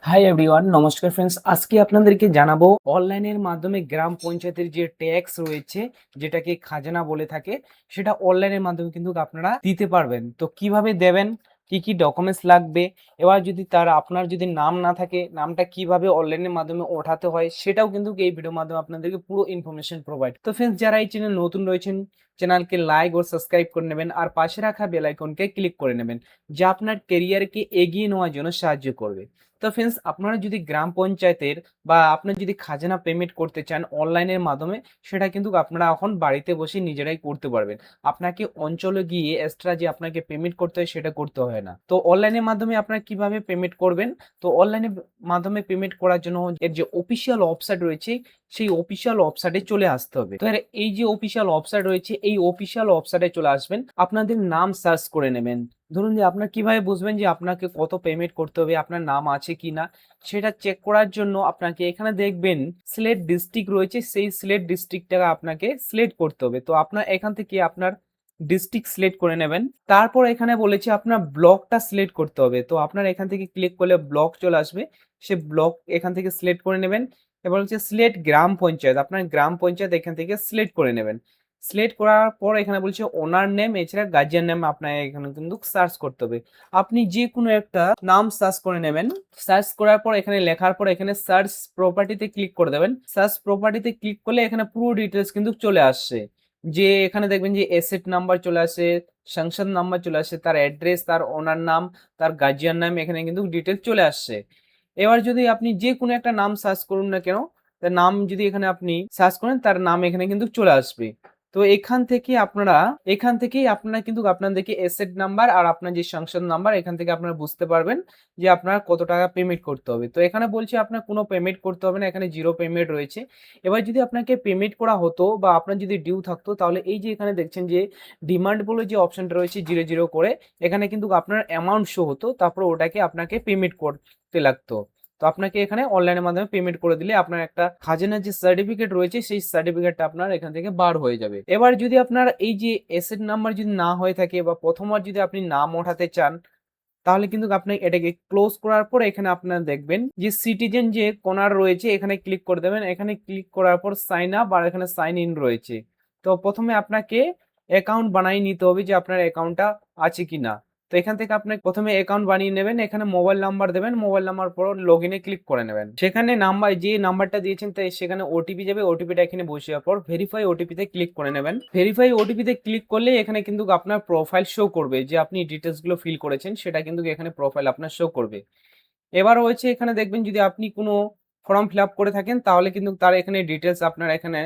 Hi everyone, নমস্কার friends. আজকে আপনাদেরকে জানাবো অনলাইনের মাধ্যমে গ্রাম পঞ্চায়েতের যে ট্যাক্স রয়েছে, যেটাকে খাজনা বলে থাকে, সেটা অনলাইনের মাধ্যমে কিন্তু আপনারা দিতে পারবেন। তো কিভাবে দেবেন, কি কি ডকুমেন্টস লাগবে, এবার যদি আপনার যদি নাম না থাকে, নামটা কিভাবে অনলাইনের মাধ্যমে ওঠাতে হয়, সেটাও কিন্তু এই ভিডিওর মাধ্যমে আপনাদেরকে পুরো ইনফরমেশন প্রোভাইড। তো ফ্রেন্ডস, যারা এই চ্যানেল নতুন রয়েছেন, চ্যানেলকে লাইক ও সাবস্ক্রাইব করে নেবেন, আর পাশে রাখা বেল আইকনকে ক্লিক করে নেবেন, যা আপনার কেরিয়ারকে এগিয়ে নেওয়ার জন্য সাহায্য করবে। তো ফ্রেন্ডস, আপনারা যদি গ্রাম পঞ্চায়েতের বা আপনার যদি খাজনা পেমেন্ট করতে চান অনলাইনের মাধ্যমে, সেটা কিন্তু আপনারা এখন বাড়িতে বসে নিজেরাই করতে পারবেন। আপনাকে অঞ্চলে গিয়ে এক্সট্রা যে আপনাকে পেমেন্ট করতে হয় সেটা করতে হয় না। তো অনলাইনের মাধ্যমে আপনারা কিভাবে পেমেন্ট করবেন? তো অনলাইনের মাধ্যমে পেমেন্ট করার জন্য এর যে অফিসিয়াল ওয়েবসাইট রয়েছে, সেই অফিসিয়াল ওয়েবসাইটে চলে আসতে হবে। তো এই যে অফিসিয়াল ওয়েবসাইট রয়েছে, এই অফিসিয়াল ওয়েবসাইটে চলে আসবেন, আপনাদের নাম সার্চ করে নেবেন। ধরুন যে আপনার কিভাবে বুঝবেন যে আপনাকে কত পেমেন্ট করতে হবে, আপনার নাম আছে কিনা, সেটা চেক করার জন্য আপনাকে এখানে দেখবেন সিলেট ডিস্ট্রিক্ট রয়েছে, সেই সিলেট ডিস্ট্রিক্টটা আপনাকে সিলেক্ট করতে হবে। তো আপনার এখান থেকে আপনার ডিস্ট্রিক্ট সিলেক্ট করে নেবেন। তারপর এখানে বলেছে আপনার ব্লকটা সিলেক্ট করতে হবে। তো আপনার এখান থেকে ক্লিক করলে ব্লক চলে আসবে, সে ব্লক এখান থেকে সিলেক্ট করে নেবেন। এবার হচ্ছে সিলেট গ্রাম পঞ্চায়েত, আপনার গ্রাম পঞ্চায়েত এখান থেকে সিলেক্ট করে নেবেন। সিলেক্ট করার পর এখানে বলছে ওনার নেম, এছাড়া গার্জিয়ান নেম আপনাকে এখানে কিন্তু সার্চ করতে হবে। আপনি যে কোনো একটা নাম সার্চ করে নেবেন। সার্চ করার পর এখানে লেখার পর এখানে সার্চ প্রপার্টিতে ক্লিক করে দেবেন। সার্চ প্রপার্টিতে ক্লিক করলে এখানে পুরো ডিটেলস কিন্তু চলে আসছে। যে এখানে দেখবেন যে এসেট নাম্বার চলে আসে, স্যাংশন নাম্বার চলে আসে, তার অ্যাড্রেস, তার ওনার নাম, তার গার্জিয়ান নাম, এখানে কিন্তু ডিটেলস চলে আসছে। এবার যদি আপনি যে কোনো একটা নাম সার্চ করুন না কেন, তার নাম যদি এখানে আপনি সার্চ করেন, তার নাম এখানে কিন্তু চলে আসবে। তো এখান থেকেই আপনারা কিন্তু আপনাদেরকে এসেট নাম্বার আর আপনার যে স্যাংশন নাম্বার, এখান থেকে আপনারা বুঝতে পারবেন যে আপনার কত টাকা পেমেন্ট করতে হবে। তো এখানে বলছে আপনার কোনো পেমেন্ট করতে হবে না, এখানে জিরো পেমেন্ট রয়েছে। এবার যদি আপনাকে পেমেন্ট করা হতো বা আপনার যদি ডিউ থাকতো, তাহলে এই যে এখানে দেখছেন যে ডিমান্ড বলে যে অপশনটা রয়েছে 00 করে, এখানে কিন্তু আপনার অ্যামাউন্ট শো হতো, তারপর ওটাকে আপনাকে পেমেন্ট করতে লাগতো। তো আপনাকে এখানে অনলাইনের মাধ্যমে পেমেন্ট করে দিলে আপনার একটা খাজানার যে সার্টিফিকেট রয়েছে, সেই সার্টিফিকেটটা আপনার এখান থেকে বার হয়ে যাবে। এবার যদি আপনার এই যে এসেট নাম্বার যদি না হয়ে থাকে বা প্রথমবার যদি আপনি নাম ওঠাতে চান, তাহলে কিন্তু আপনি এটাকে ক্লোজ করার পর এখানে আপনারা দেখবেন যে সিটিজেন যে কোনার রয়েছে, এখানে ক্লিক করে দেবেন। এখানে ক্লিক করার পর সাইন আপ আর এখানে সাইন ইন রয়েছে। তো প্রথমে আপনাকে অ্যাকাউন্ট বানিয়ে নিতে হবে যে আপনার অ্যাকাউন্টটা আছে কিনা। তো এখান থেকে আপনি প্রথমে অ্যাকাউন্ট বানিয়ে নেবেন, এখানে মোবাইল নাম্বার দেবেন, মোবাইল নাম্বার পর লগ ইনে ক্লিক করে নেবেন। সেখানে নাম্বার যে নাম্বারটা দিয়েছেন তাই সেখানে ওটিপি যাবে, ওটিপিটা এখানে বসিয়ে পর ভেরিফাই ওটিপিতে ক্লিক করে নেবেন। ভেরিফাই ওটিপিতে ক্লিক করলে এখানে কিন্তু আপনার প্রোফাইল শো করবে, যে আপনি ডিটেলস গুলো ফিল করেছেন সেটা কিন্তু এখানে প্রোফাইল আপনার শো করবে। এবার হয়েছে এখানে দেখবেন যদি আপনি কোনো ফর্ম ফিল আপ করে থাকেন, তাহলে কিন্তু তার এখানে ডিটেলস আপনার এখানে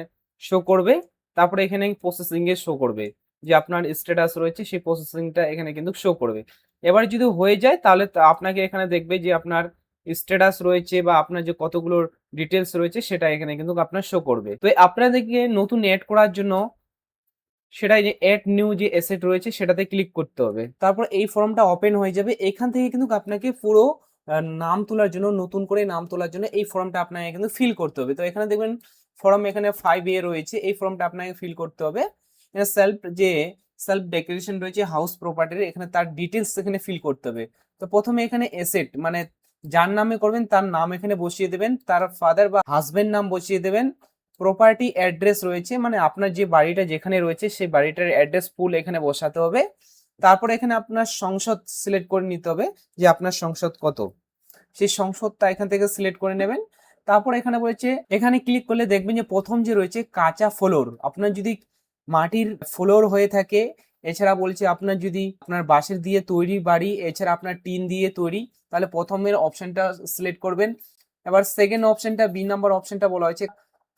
শো করবে। তারপরে এখানে প্রসেসিং এ শো করবে যে আপনার স্ট্যাটাস রয়েছে, সেই প্রসেসিংটা এখানে কিন্তু শো করবে। এবার যদি হয়ে যায় তাহলে আপনাকে এখানে দেখবে যে আপনার স্ট্যাটাস রয়েছে বা আপনার যে কতগুলো ডিটেলস রয়েছে সেটা এখানে কিন্তু আপনার শো করবে। তো আপনাদেরকে নতুন অ্যাড করার জন্য সেটাই যে এড নিউ যে এসেট রয়েছে সেটাতে ক্লিক করতে হবে। তারপর এই ফর্মটা ওপেন হয়ে যাবে। এখান থেকে কিন্তু আপনাকে পুরো নাম তোলার জন্য, নতুন করে নাম তোলার জন্য এই ফর্মটা আপনাকে কিন্তু ফিল করতে হবে। তো এখানে দেখবেন ফর্ম এখানে 5A রয়েছে, এই ফর্মটা আপনাকে ফিল করতে হবে। সেলফ ডেক্লারেশন রয়েছে হাউস প্রপার্টির, এখানে তার ডিটেলস এখানে ফিল করতে হবে। তো প্রথমে এখানে এসেট মানে যার নামে করবেন তার নাম এখানে বসিয়ে দেবেন, তার ফাদার বা হাজবেন্ড নাম বসিয়ে দেবেন। প্রপার্টি অ্যাড্রেস রয়েছে, মানে আপনার যে বাড়িটা যেখানে রয়েছে সেই বাড়িটার অ্যাড্রেস ফুল এখানে বসাতে হবে। তারপর এখানে আপনার সংসদ সিলেক্ট করে নিতে হবে যে আপনার সংসদ কত, সেই সংসদটা এখান থেকে সিলেক্ট করে নেবেন। তারপর এখানে বলেছে, এখানে ক্লিক করলে দেখবেন যে প্রথম যে রয়েছে কাঁচা ফ্লোর, আপনার যদি মাটির ফ্লোর হয়ে থাকে, এছাড়া বলছে আপনার যদি আপনার বাঁশের দিয়ে তৈরি বাড়ি, এছাড়া আপনার টিন দিয়ে তৈরি, তাহলে প্রথমের অপশনটা সিলেক্ট করবেন। এবার সেকেন্ড অপশনটা, বি নাম্বার অপশনটা বলা হয়েছে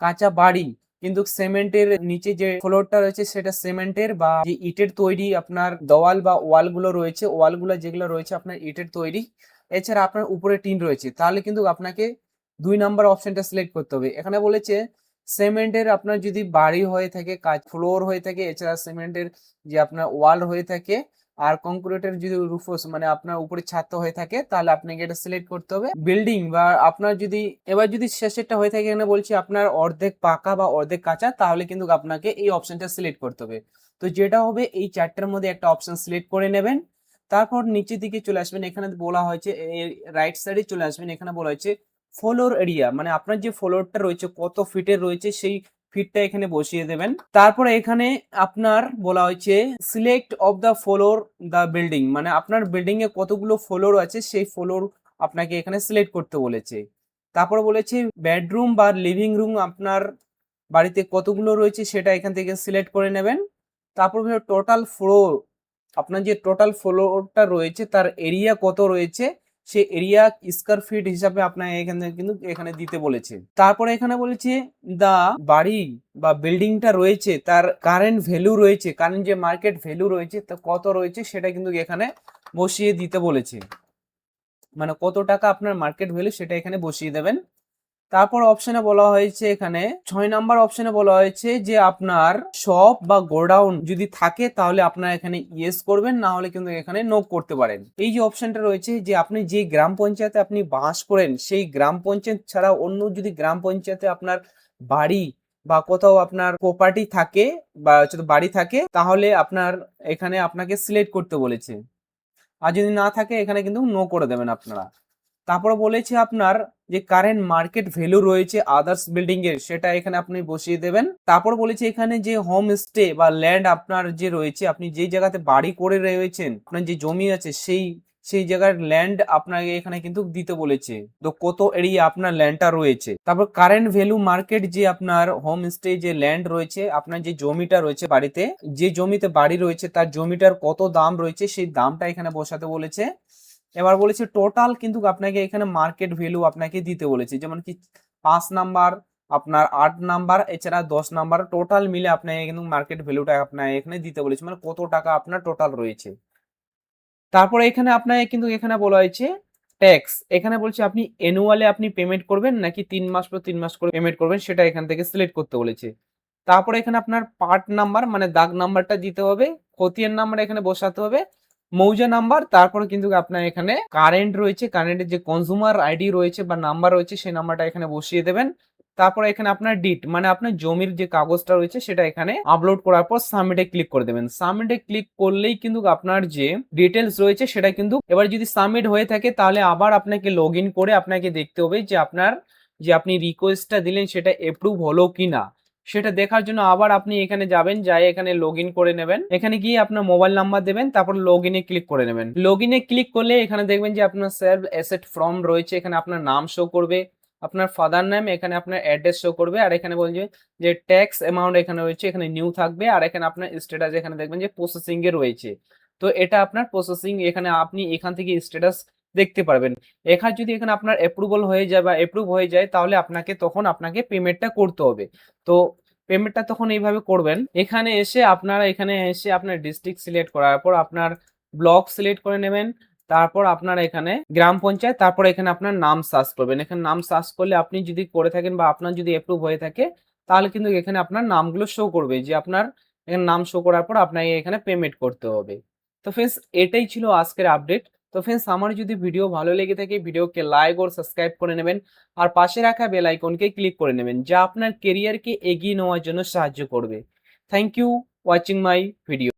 কাঁচা বাড়ি, কিন্তু সিমেন্টের নিচে যে ফ্লোরটা রয়েছে সেটা সিমেন্টের বা যে ইটের তৈরি, আপনার দেওয়াল বা ওয়াল গুলো রয়েছে, ওয়াল গুলো যেগুলো রয়েছে আপনার ইটের তৈরি, এছাড়া আপনার উপরে টিন রয়েছে, তাহলে কিন্তু আপনাকে 2 নাম্বার অপশনটা সিলেক্ট করতে হবে। এখানে বলেছে সিমেন্টের আপনার যদি বাড়ি হয়ে থাকে, কাজ ফ্লোর হয়ে থাকে, এছাড়া সিমেন্টের যে আপনার ওয়াল হয়ে থাকে, আর কংক্রিটের যদি রুফোস মানে আপনার উপরে ছাদ হয়ে থাকে, তাহলে আপনাকে এটা সিলেক্ট করতে হবে। বিল্ডিং বা আপনার যদি এবার যদি শেষেরটা হয়ে থাকে, এখানে বলছি আপনার অর্ধেক পাকা বা অর্ধেক কাঁচা, তাহলে কিন্তু আপনাকে এই অপশনটা সিলেক্ট করতে হবে। তো যেটা হবে এই চারটার মধ্যে একটা অপশন সিলেক্ট করে নেবেন। তারপর নিচের দিকে চলে আসবেন, এখানে বলা হয়েছে রাইট সাইডে চলে আসবেন, এখানে বলা হয়েছে ফ্লোর এরিয়া, মানে আপনার যে ফ্লোরটা রয়েছে কত ফিটের রয়েছে সেই ফিটটা এখানে বসিয়ে দেবেন। তারপরে এখানে আপনার বলা হয়েছে select of the floor the building, মানে আপনার বিল্ডিং এ কতগুলো ফ্লোর আছে সেই ফ্লোর আপনাকে এখানে সিলেক্ট করতে বলেছে। তারপর বলেছে বেডরুম বা লিভিং রুম আপনার বাড়িতে কতগুলো রয়েছে সেটা এখান থেকে সিলেক্ট করে নেবেন। তারপর টোটাল ফ্লোর, আপনার যে টোটাল ফ্লোরটা রয়েছে তার এরিয়া কত রয়েছে সেই এরিয়া স্কয়ার ফিট হিসাবে আপনার এখানে কিন্তু এখানে দিতে বলেছে। তারপরে এখানে বলেছে দা বাড়ি বা বিল্ডিংটা রয়েছে তার কারেন্ট ভ্যালু রয়েছে, কারেন্ট যে মার্কেট ভ্যালু রয়েছে তা কত রয়েছে সেটা কিন্তু এখানে বসিয়ে দিতে বলেছে, মানে কত টাকা আপনার মার্কেট ভ্যালু সেটা এখানে বসিয়ে দেবেন। তারপর অপশনে বলা হয়েছে এখানে 6 নাম্বার অপশনে বলা হয়েছে যে আপনার শপ বা গোডাউন যদি থাকে তাহলে আপনার এখানে ইয়েস করবেন, না হলে কিন্তু এখানে নো করতে পারেন। এই যে অপশনটা রয়েছে যে আপনি যে গ্রাম পঞ্চায়েতে আপনি বাস করেন সেই গ্রাম পঞ্চায়েত ছাড়া অন্য যদি গ্রাম পঞ্চায়েতে আপনার বাড়ি বা কোথাও আপনার প্রপার্টি থাকে বা বাড়ি থাকে তাহলে আপনার এখানে আপনাকে সিলেক্ট করতে বলেছে, আর যদি না থাকে এখানে কিন্তু নো করে দেবেন আপনারা। তারপরে বলেছে আপনার যে কারেন্ট মার্কেট ভ্যালু রয়েছে আদার্স বিল্ডিং এর সেটা এখানে আপনি বসিয়ে দেবেন। তারপর বলেছে এখানে যে হোম স্টে বা ল্যান্ড আপনার যে রয়েছে, আপনি যেই জায়গাতে বাড়ি করে রয়েছেন আপনার যে জমি আছে সেই জায়গার ল্যান্ড আপনাকে এখানে কিন্তু দিতে বলেছে, তো কত এরিয়া আপনার ল্যান্ডটা রয়েছে। তারপর কারেন্ট ভ্যালু মার্কেট যে আপনার হোম স্টে যে ল্যান্ড রয়েছে, আপনার যে জমিটা রয়েছে বাড়িতে, যে জমিতে বাড়ি রয়েছে তার জমিটার কত দাম রয়েছে সেই দামটা এখানে বসাতে বলেছে। এবার বলেছে টোটাল কিন্তু আপনাকে এখানে মার্কেট ভ্যালু আপনাকে দিতে বলেছে, যেমন কি 5 নাম্বার আপনার 8 নাম্বার এছাড়া 10 নাম্বার টোটাল মিলে আপনাকে কিন্তু মার্কেট ভ্যালুটা আপনাকে এখানে দিতে বলেছে, মানে কত টাকা আপনার টোটাল রয়েছে। তারপরে এখানে আপনাকে কিন্তু এখানে বলা হয়েছে ট্যাক্স, এখানে বলছে আপনি অ্যানুয়ালি আপনি পেমেন্ট করবেন নাকি 3 মাস পর 3 মাস করে পেমেন্ট করবেন সেটা এখান থেকে সিলেক্ট করতে বলেছে। তারপরে এখানে আপনার পার্ট নাম্বার মানে দাগ নাম্বারটা দিতে হবে, খতিয়ান নাম্বার এখানে বসাতে হবে, মৌজা নাম্বার, তারপরে কিন্তু আপনার এখানে কারেন্ট রয়েছে, কারেন্টের যে কনজিউমার আইডি রয়েছে বা নাম্বার রয়েছে সেই নাম্বারটা এখানে বসিয়ে দেবেন। তারপরে এখানে আপনার ডিট মানে আপনার জমির যে কাগজটা রয়েছে সেটা এখানে আপলোড করার পর সাবমিটে ক্লিক করে দেবেন। সাবমিটে ক্লিক করলেই কিন্তু আপনার যে ডিটেলস রয়েছে সেটা কিন্তু এবার যদি সাবমিট হয়ে থাকে তাহলে আবার আপনাকে লগ ইন করে আপনাকে দেখতে হবে যে আপনার যে আপনি রিকোয়েস্টটা দিলেন সেটা অ্যাপ্রুভ হলো কিনা, সেটা দেখার জন্য আবার আপনি এখানে যাবেন, যাই এখানে লগ ইন করে নেবেন, এখানে গিয়ে আপনার মোবাইল নাম্বার দেবেন, তারপর লগ ইনে ক্লিক করে নেবেন। লগ ইনে ক্লিক করলে এখানে দেখবেন যে আপনার সেলফ অ্যাসেট ফর্ম রয়েছে, এখানে আপনার নাম শো করবে, আপনার ফাদার নেম, এখানে আপনার অ্যাড্রেস শো করবে, আর এখানে বলছে যে ট্যাক্স অ্যামাউন্ট এখানে রয়েছে, এখানে নিউ থাকবে, আর এখানে আপনার স্ট্যাটাস এখানে দেখবেন যে প্রসেসিং এ রয়েছে, তো এটা আপনার প্রসেসিং, এখানে আপনি এখান থেকে স্ট্যাটাস দেখতে পারবেন। এখানে যদি এখানে আপনার অ্যাপ্রুভাল হয়ে যায় বা অ্যাপ্রুভ হয়ে যায় তাহলে আপনাকে তখন আপনাকে পেমেন্টটা করতে হবে। তো পেমেন্টটা তখন এইভাবে করবেন, এখানে এসে আপনার ডিস্ট্রিক্ট সিলেক্ট করার পর আপনার ব্লক সিলেক্ট করে নেবেন, তারপর আপনার এখানে গ্রাম পঞ্চায়েত, তারপর এখানে আপনার নাম সার্চ করবেন, এখানে নাম সার্চ করলে আপনি যদি করে থাকেন বা আপনার যদি অ্যাপ্রুভ হয়ে থাকে তাহলে কিন্তু এখানে আপনার নামগুলো শো করবে, যে আপনার এখানে নাম শো করার পর আপনাকে এখানে পেমেন্ট করতে হবে। তো ফ্রেন্ডস এটাই ছিল আজকের আপডেট। তো ফ্রেন্ডস আমার যদি ভিডিও ভালো লেগে থাকে ভিডিওকে লাইক ও সাবস্ক্রাইব করে নেবেন, আর পাশে রাখা বেল আইকনকে ক্লিক করে নেবেন, যা আপনার কেরিয়ারকে এগিয়ে নেওয়ার জন্য সাহায্য করবে। Thank you watching my video.